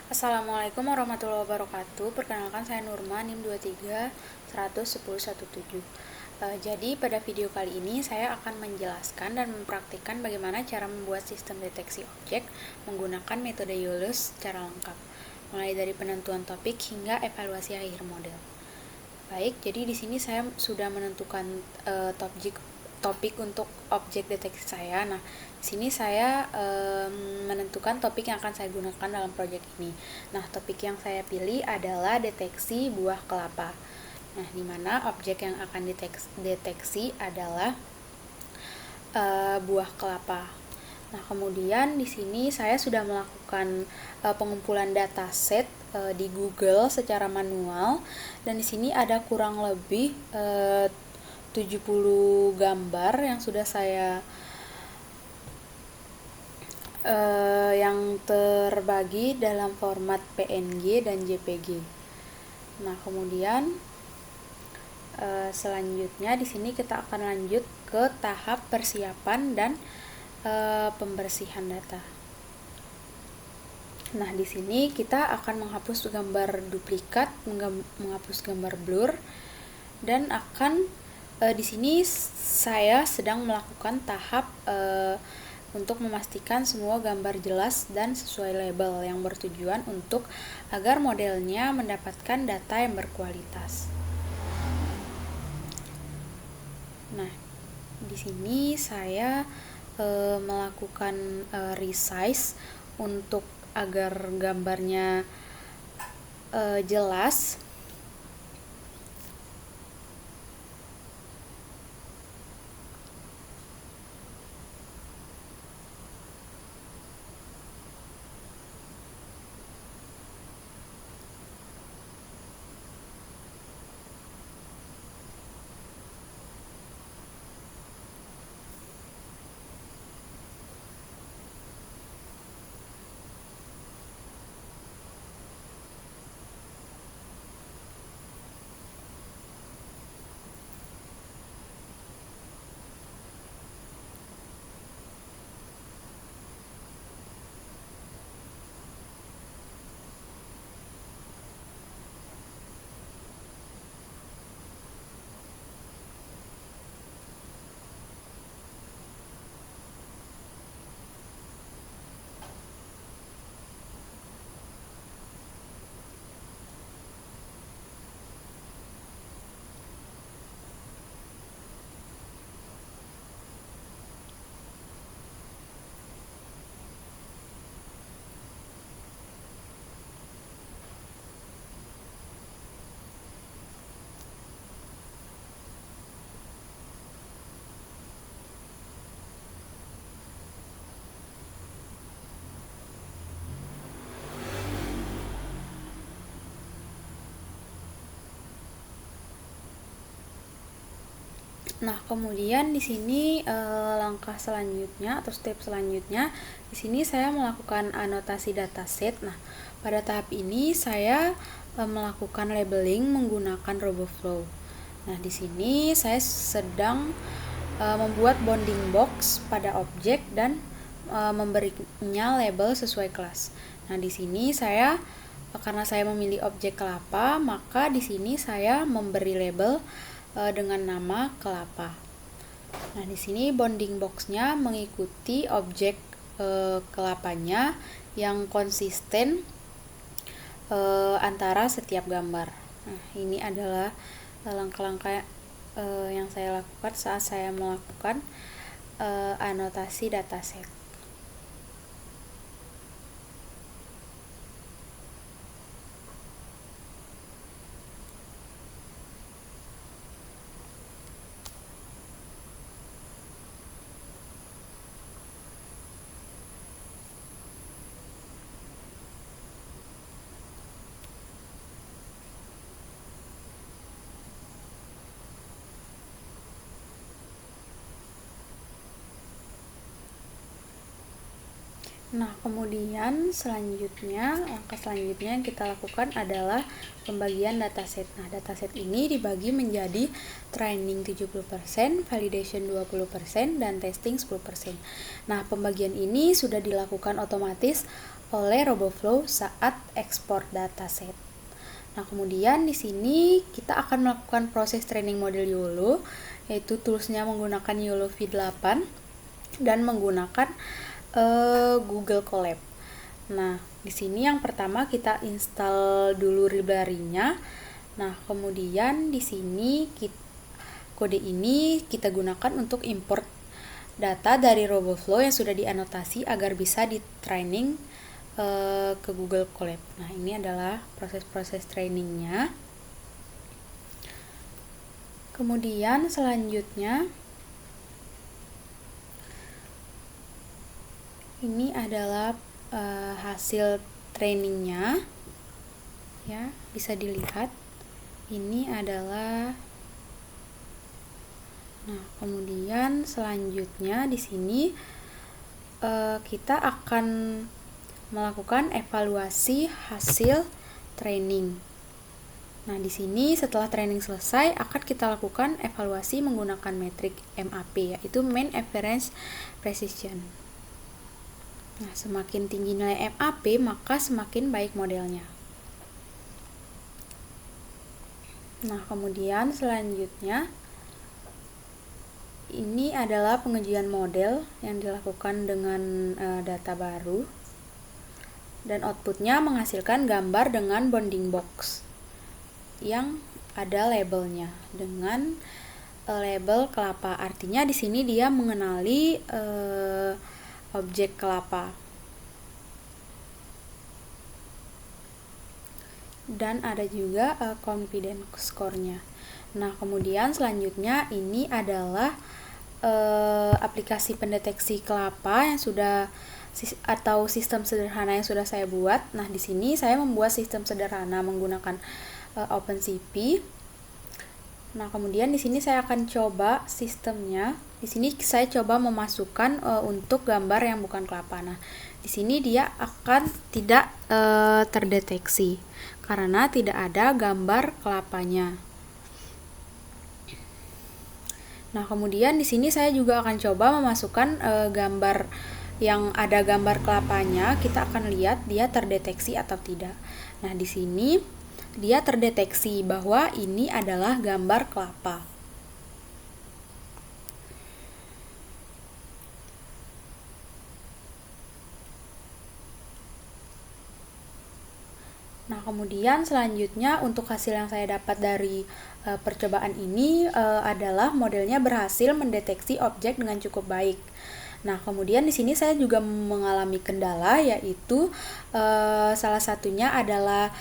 Assalamualaikum warahmatullahi wabarakatuh. Perkenalkan, saya Nurma, NIM 23 Jadi pada video kali ini saya akan menjelaskan dan mempraktikkan bagaimana cara membuat sistem deteksi objek menggunakan metode Euless secara lengkap, mulai dari penentuan topik hingga evaluasi akhir model. Baik, jadi di sini saya sudah menentukan topik untuk objek deteksi saya. Nah, di sini saya menentukan topik yang akan saya gunakan dalam proyek ini. Nah, topik yang saya pilih adalah deteksi buah kelapa. Nah, di mana objek yang akan deteksi adalah buah kelapa. Nah, kemudian di sini saya sudah melakukan pengumpulan dataset di Google secara manual, dan di sini ada kurang lebih 70 gambar yang sudah saya yang terbagi dalam format PNG dan JPG. Nah, kemudian selanjutnya di sini kita akan lanjut ke tahap persiapan dan pembersihan data. Nah, di sini kita akan menghapus gambar duplikat, menghapus gambar blur, dan akan di sini saya sedang melakukan tahap untuk memastikan semua gambar jelas dan sesuai label yang bertujuan untuk agar modelnya mendapatkan data yang berkualitas. Nah, di sini saya melakukan resize untuk agar gambarnya jelas. Nah, kemudian di sini langkah selanjutnya atau step selanjutnya, di sini saya melakukan anotasi dataset. Nah, pada tahap ini saya melakukan labeling menggunakan RoboFlow. Nah, di sini saya sedang membuat bounding box pada objek dan memberinya label sesuai kelas. Nah, di sini karena saya memilih objek kelapa, maka di sini saya memberi label dengan nama kelapa. Nah, di sini bounding box-nya mengikuti objek kelapanya yang konsisten antara setiap gambar. Nah, ini adalah langkah-langkah yang saya lakukan saat saya melakukan anotasi dataset. Nah, kemudian langkah selanjutnya yang kita lakukan adalah pembagian dataset. Nah, dataset ini dibagi menjadi training 70%, validation 20%, dan testing 10%. Nah, pembagian ini sudah dilakukan otomatis oleh RoboFlow saat ekspor dataset. Nah, kemudian di sini kita akan melakukan proses training model YOLO, yaitu toolsnya menggunakan YOLO V8 dan menggunakan Google Colab. Nah, di sini yang pertama kita install dulu library-nya. Nah, kemudian di sini kode ini kita gunakan untuk import data dari RoboFlow yang sudah dianotasi agar bisa di-training ke Google Colab. Nah, ini adalah proses-proses trainingnya. Kemudian selanjutnya ini adalah hasil trainingnya, ya, bisa dilihat. Ini adalah. Nah, kemudian selanjutnya di sini kita akan melakukan evaluasi hasil training. Nah, di sini setelah training selesai akan kita lakukan evaluasi menggunakan metrik MAP, yaitu Mean Average Precision. Nah, semakin tinggi nilai MAP maka semakin baik modelnya. Nah, kemudian selanjutnya ini adalah pengujian model yang dilakukan dengan data baru. Dan outputnya menghasilkan gambar dengan bounding box yang ada labelnya dengan label kelapa. Artinya di sini dia mengenali objek kelapa. Dan ada juga confidence score-nya. Nah, kemudian selanjutnya ini adalah aplikasi pendeteksi kelapa yang sudah atau sistem sederhana yang sudah saya buat. Nah, di sini saya membuat sistem sederhana menggunakan OpenCV. Nah, kemudian di sini saya akan coba sistemnya. Di sini saya coba memasukkan untuk gambar yang bukan kelapa. Nah, di sini dia akan tidak terdeteksi karena tidak ada gambar kelapanya. Nah, kemudian di sini saya juga akan coba memasukkan gambar yang ada gambar kelapanya. Kita akan lihat dia terdeteksi atau tidak. Nah, di sini dia terdeteksi bahwa ini adalah gambar kelapa. Nah, kemudian selanjutnya untuk hasil yang saya dapat dari percobaan ini adalah modelnya berhasil mendeteksi objek dengan cukup baik. Nah, kemudian di sini saya juga mengalami kendala, yaitu salah satunya adalah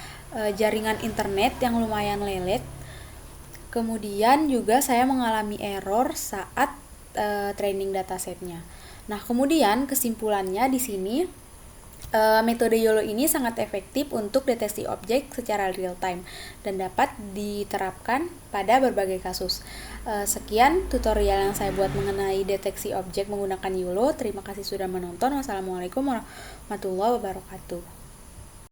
jaringan internet yang lumayan lelet. Kemudian juga saya mengalami error saat training datasetnya. Nah, kemudian kesimpulannya di sini metode YOLO ini sangat efektif untuk deteksi objek secara real time dan dapat diterapkan pada berbagai kasus. Sekian tutorial yang saya buat mengenai deteksi objek menggunakan YOLO. Terima kasih sudah menonton. Wassalamualaikum warahmatullahi wabarakatuh.